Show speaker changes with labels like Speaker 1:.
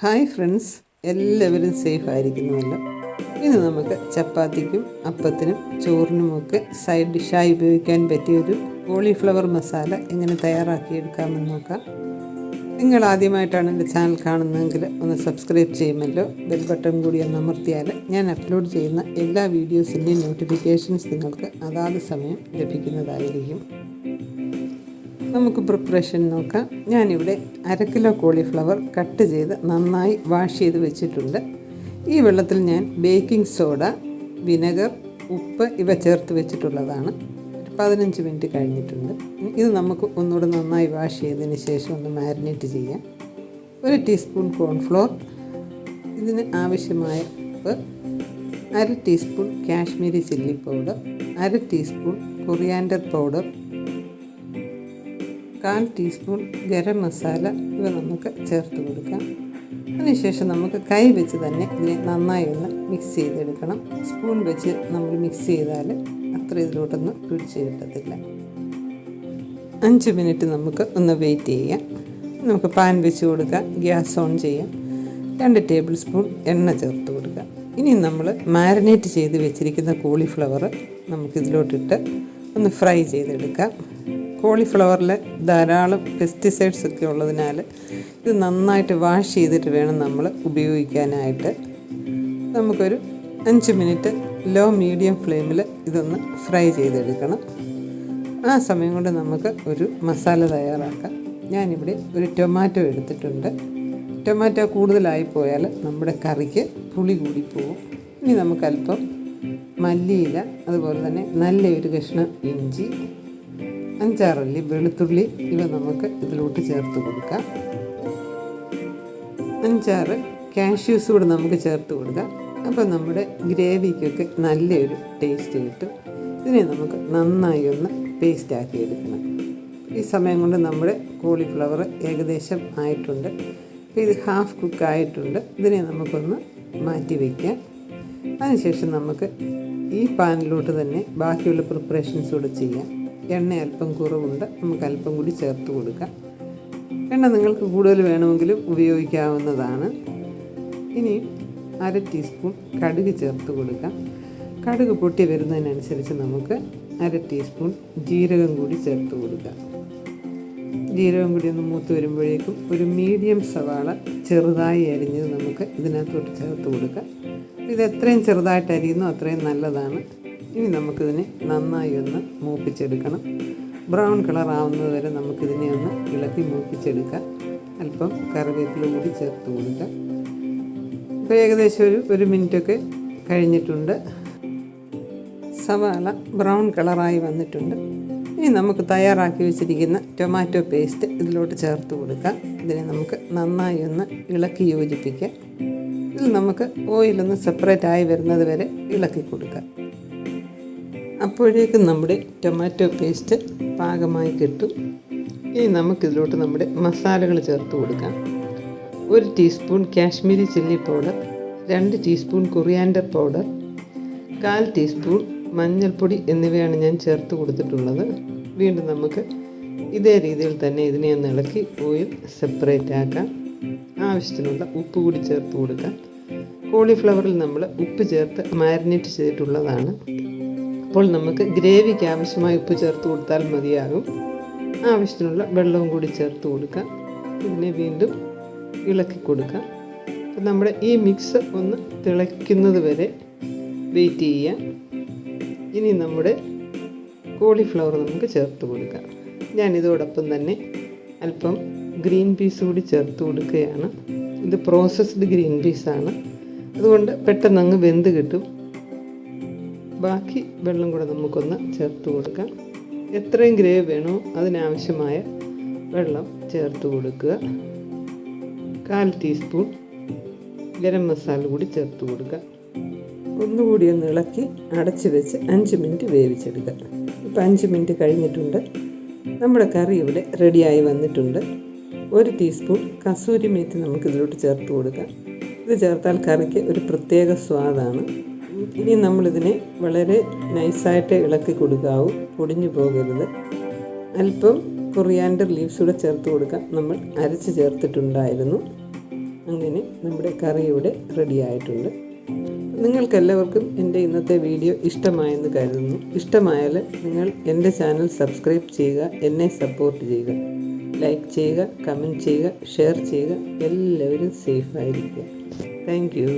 Speaker 1: Hi friends, എല്ലാവരും safe ആയിരിക്കുന്നുവല്ലോ. ഇന്ന് നമുക്ക് ചപ്പാത്തിക്കും അപ്പത്തിനും ചോറിനുമൊക്കെ സൈഡ് ഡിഷായി ഉപയോഗിക്കാൻ പറ്റിയൊരു കോളിഫ്ലവർ മസാല എങ്ങനെ തയ്യാറാക്കിയെടുക്കാമെന്ന് നോക്കാം. നിങ്ങൾ ആദ്യമായിട്ടാണ് എൻ്റെ ചാനൽ കാണുന്നതെങ്കിൽ ഒന്ന് സബ്സ്ക്രൈബ് ചെയ്യുമല്ലോ. ബെൽ ബട്ടൺ കൂടി ഒന്ന് അമർത്തിയാൽ ഞാൻ അപ്ലോഡ് ചെയ്യുന്ന എല്ലാ വീഡിയോസിൻ്റെയും നോട്ടിഫിക്കേഷൻസ് നിങ്ങൾക്ക് അതാത് സമയം ലഭിക്കുന്നതായിരിക്കും. നമുക്ക് പ്രിപ്പറേഷൻ നോക്കാം. ഞാനിവിടെ 1/2 കിലോ കോളിഫ്ലവർ കട്ട് ചെയ്ത് നന്നായി വാഷ് ചെയ്ത് വെച്ചിട്ടുണ്ട്. ഈ വെള്ളത്തിൽ ഞാൻ ബേക്കിംഗ് സോഡ, വിനെഗർ, ഉപ്പ് ഇവ ചേർത്ത് വെച്ചിട്ടുള്ളതാണ്. 15 മിനിറ്റ് കഴിഞ്ഞിട്ടുണ്ട്. ഇത് നമുക്ക് ഒന്നുകൂടെ നന്നായി വാഷ് ചെയ്തതിന് ശേഷം ഒന്ന് മാരിനേറ്റ് ചെയ്യാം. 1 ടീസ്പൂൺ കോൺഫ്ലോർ, ഇതിന് ആവശ്യമായ ഉപ്പ്, 1/2 teaspoon Kashmiri chilli powder, 1/2 teaspoon coriander powder, 1/4 teaspoon garam masala ഇവ നമുക്ക് ചേർത്ത് കൊടുക്കാം. അതിനുശേഷം നമുക്ക് കൈ വെച്ച് തന്നെ ഇതിനെ നന്നായി ഒന്ന് മിക്സ് ചെയ്തെടുക്കണം. സ്പൂൺ വെച്ച് നമ്മൾ മിക്സ് ചെയ്താൽ അത്ര ഇതിലോട്ടൊന്നും പിടിച്ച് കിട്ടത്തില്ല. 5 മിനിറ്റ് നമുക്ക് ഒന്ന് വെയിറ്റ് ചെയ്യാം. നമുക്ക് പാൻ വെച്ച് കൊടുക്കാം, ഗ്യാസ് ഓൺ ചെയ്യാം. 2 ടേബിൾ സ്പൂൺ എണ്ണ ചേർത്ത് കൊടുക്കാം. ഇനി നമ്മൾ മാരിനേറ്റ് ചെയ്ത് വെച്ചിരിക്കുന്ന കോളിഫ്ലവർ നമുക്കിതിലോട്ടിട്ട് ഒന്ന് ഫ്രൈ ചെയ്തെടുക്കാം. കോളിഫ്ലവറിൽ ധാരാളം പെസ്റ്റിസൈഡ്സ് ഒക്കെ ഉള്ളതിനാൽ ഇത് നന്നായിട്ട് വാഷ് ചെയ്തിട്ട് വേണം നമ്മൾ ഉപയോഗിക്കാനായിട്ട്. നമുക്കൊരു 5 മിനിറ്റ് ലോ മീഡിയം ഫ്ലെയിമിൽ ഇതൊന്ന് ഫ്രൈ ചെയ്തെടുക്കണം. ആ സമയം കൊണ്ട് നമുക്ക് ഒരു മസാല തയ്യാറാക്കാം. ഞാനിവിടെ ഒരു ടൊമാറ്റോ എടുത്തിട്ടുണ്ട്. ടൊമാറ്റോ കൂടുതലായി പോയാൽ നമ്മുടെ കറിക്ക് പുളി കൂടിപ്പോവും. ഇനി നമുക്കല്പം മല്ലിയില, അതുപോലെ തന്നെ നല്ലൊരു കഷ്ണം ഇഞ്ചി, 5-6 അല്ലി വെളുത്തുള്ളി ഇവ നമുക്ക് ഇതിലോട്ട് ചേർത്ത് കൊടുക്കാം. 5-6 കാഷ്യൂസ് കൂടെ നമുക്ക് ചേർത്ത് കൊടുക്കാം. അപ്പോൾ നമ്മുടെ ഗ്രേവിക്കൊക്കെ നല്ലൊരു ടേസ്റ്റ് കിട്ടും. ഇതിനെ നമുക്ക് നന്നായി ഒന്ന് പേസ്റ്റ് ആക്കി എടുക്കണം. ഈ സമയം കൊണ്ട് നമ്മുടെ കോളിഫ്ലവർ ഏകദേശം ആയിട്ടുണ്ട്. അപ്പോൾ ഇത് ഹാഫ് കുക്ക് ആയിട്ടുണ്ട്. ഇതിനെ നമുക്കൊന്ന് മാറ്റി വയ്ക്കാം. അതിനുശേഷം നമുക്ക് ഈ പാനിലോട്ട് തന്നെ ബാക്കിയുള്ള പ്രിപ്പറേഷൻസ് കൂടെ ചെയ്യാം. എണ്ണ അല്പം കുറവുണ്ട്, നമുക്ക് അല്പം കൂടി ചേർത്ത് കൊടുക്കാം. എണ്ണ നിങ്ങൾക്ക് കൂടുതൽ വേണമെങ്കിലും ഉപയോഗിക്കാവുന്നതാണ്. ഇനി 1/2 ടീസ്പൂൺ കടുക് ചേർത്ത് കൊടുക്കാം. കടുക് പൊട്ടി വരുന്നതിനനുസരിച്ച് നമുക്ക് 1/2 ടീസ്പൂൺ ജീരകം കൂടി ചേർത്ത് കൊടുക്കാം. ജീരകം കൂടി ഒന്ന് മൂത്ത് വരുമ്പോഴേക്കും ഒരു മീഡിയം സവാള ചെറുതായി അരിഞ്ഞത് നമുക്ക് ഇതിനകത്തോട്ട് ചേർത്ത് കൊടുക്കാം. ഇത് എത്രയും ചെറുതായിട്ട് അരിയുന്നോ അത്രയും നല്ലതാണ്. ഇനി നമുക്കിതിനെ നന്നായി ഒന്ന് മൂപ്പിച്ചെടുക്കണം. ബ്രൗൺ കളർ ആവുന്നത് വരെ നമുക്കിതിനെ ഒന്ന് ഇളക്കി മൂപ്പിച്ചെടുക്കാം. അല്പം കറിവേപ്പില കൂടി ചേർത്ത് കൊടുക്കാം. ഇപ്പോൾ ഏകദേശം ഒരു മിനിറ്റൊക്കെ കഴിഞ്ഞിട്ടുണ്ട്. സവാള ബ്രൗൺ കളറായി വന്നിട്ടുണ്ട്. ഇനി നമുക്ക് തയ്യാറാക്കി വെച്ചിരിക്കുന്ന ടൊമാറ്റോ പേസ്റ്റ് ഇതിലോട്ട് ചേർത്ത് കൊടുക്കാം. ഇതിനെ നമുക്ക് നന്നായി ഒന്ന് ഇളക്കി യോജിപ്പിക്കാം. ഇതിൽ നമുക്ക് ഓയിലൊന്ന് സെപ്പറേറ്റ് ആയി വരുന്നത് വരെ ഇളക്കി കൊടുക്കാം. അപ്പോഴേക്കും നമ്മുടെ ടൊമാറ്റോ പേസ്റ്റ് പാകമായി കിട്ടും. ഇനി നമുക്കിതിലോട്ട് നമ്മുടെ മസാലകൾ ചേർത്ത് കൊടുക്കാം. 1 teaspoon Kashmiri chilli powder, 2 teaspoon coriander powder, 1/4 teaspoon മഞ്ഞൾപ്പൊടി എന്നിവയാണ് ഞാൻ ചേർത്ത് കൊടുത്തിട്ടുള്ളത്. വീണ്ടും നമുക്ക് ഇതേ രീതിയിൽ തന്നെ ഇതിനെ ഒന്ന് ഇളക്കി ഓയിൽ സെപ്പറേറ്റ് ആക്കാം. ആവശ്യത്തിനുള്ള ഉപ്പ് കൂടി ചേർത്ത് കൊടുക്കാം. കോളിഫ്ലവറിൽ നമ്മൾ ഉപ്പ് ചേർത്ത് മാരിനേറ്റ് ചെയ്തിട്ടുള്ളതാണ്. അപ്പോൾ നമുക്ക് ഗ്രേവിക്ക് ആവശ്യമായ ഉപ്പ് ചേർത്ത് കൊടുത്താൽ മതിയാകും. ആവശ്യത്തിനുള്ള വെള്ളവും കൂടി ചേർത്ത് കൊടുക്കാം. ഇതിനെ വീണ്ടും ഇളക്കി കൊടുക്കാം. അപ്പോൾ നമ്മുടെ ഈ മിക്സ് ഒന്ന് തിളയ്ക്കുന്നത് വരെ വെയിറ്റ് ചെയ്യാം. ഇനി നമ്മുടെ കോളിഫ്ലവർ നമുക്ക് ചേർത്ത് കൊടുക്കാം. ഞാനിതോടൊപ്പം തന്നെ അല്പം ഗ്രീൻ പീസ് കൂടി ചേർത്ത് കൊടുക്കുകയാണ്. ഇത് പ്രോസസ്ഡ് ഗ്രീൻ പീസാണ്, അതുകൊണ്ട് പെട്ടെന്ന് അങ്ങ് വെന്ത് കിട്ടും. ബാക്കി വെള്ളം കൂടെ നമുക്കൊന്ന് ചേർത്ത് കൊടുക്കാം. എത്രയും ഗ്രേവി വേണോ അതിനാവശ്യമായ വെള്ളം ചേർത്ത് കൊടുക്കുക. 1/4 ടീസ്പൂൺ ഗരം മസാല കൂടി ചേർത്ത് കൊടുക്കുക. ഒന്നുകൂടി ഒന്ന് ഇളക്കി അടച്ച് വെച്ച് 5 മിനിറ്റ് വേവിച്ചെടുക്കുക. ഇപ്പോൾ 5 മിനിറ്റ് കഴിഞ്ഞിട്ടുണ്ട്. നമ്മുടെ കറി ഇവിടെ റെഡിയായി വന്നിട്ടുണ്ട്. 1 ടീസ്പൂൺ കസൂരി മേത്തി നമുക്കിതിലോട്ട് ചേർത്ത് കൊടുക്കാം. ഇത് ചേർത്താൽ കറിക്ക് ഒരു പ്രത്യേക സ്വാദാണ്. ഇനി നമ്മളിതിനെ വളരെ നൈസായിട്ട് ഇളക്കി കൊടുക്കാവൂ, പൊടിഞ്ഞു പോകരുത്. അല്പം കൊറിയാൻഡർ ലീവ്സ് കൂടെ ചേർത്ത് കൊടുക്കാം. നമ്മൾ അരച്ച് ചേർത്തിട്ടുണ്ടായിരുന്നു. അങ്ങനെ നമ്മുടെ കറി ഇവിടെ റെഡി ആയിട്ടുണ്ട്. നിങ്ങൾക്കെല്ലാവർക്കും എൻ്റെ ഇന്നത്തെ വീഡിയോ ഇഷ്ടമായെന്ന് കരുതുന്നു. ഇഷ്ടമായാൽ നിങ്ങൾ എൻ്റെ ചാനൽ സബ്സ്ക്രൈബ് ചെയ്യുക, എന്നെ സപ്പോർട്ട് ചെയ്യുക, ലൈക്ക് ചെയ്യുക, കമൻറ്റ് ചെയ്യുക, ഷെയർ ചെയ്യുക. എല്ലാവരും സേഫായിരിക്കുക. Thank you.